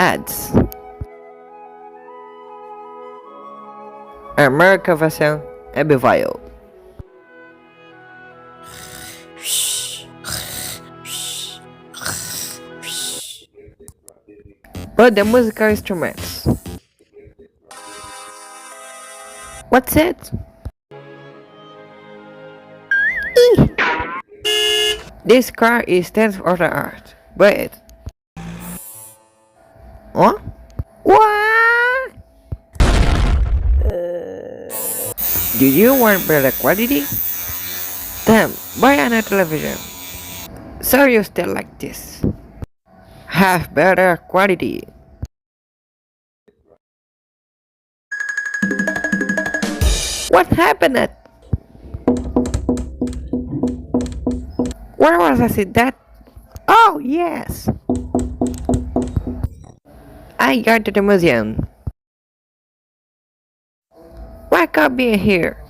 Ads. America versão Abbeville. But the musical instruments. What's it? Eeh. This car is state of the art. Wait. Huh? What? Do you want better quality? Then buy another television. So you still like this. Have better quality. What happened? Where was I see that? Oh yes. I got to the museum. What could be here?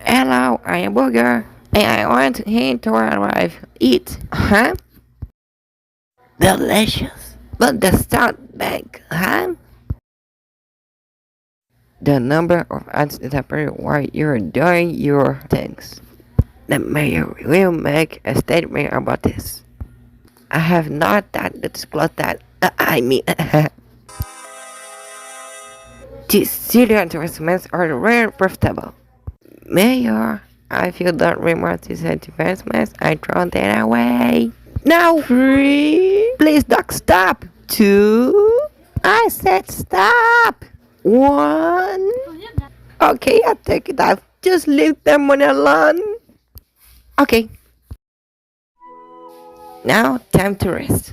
Hello, I am Booger, and I want him to arrive. Eat, huh? Delicious, but the sound bag, huh? The number of ads is appearing while you're doing your things. The mayor will make a statement about this. I have not that disclosed that. I mean, these silly advertisements are very profitable. Mayor, if you don't remove these advertisements, I throw that away. Now, 3. Please, Doc, stop. 2. I said stop. 1. Okay, I take it out. Just leave the money alone. Okay. Now, time to rest.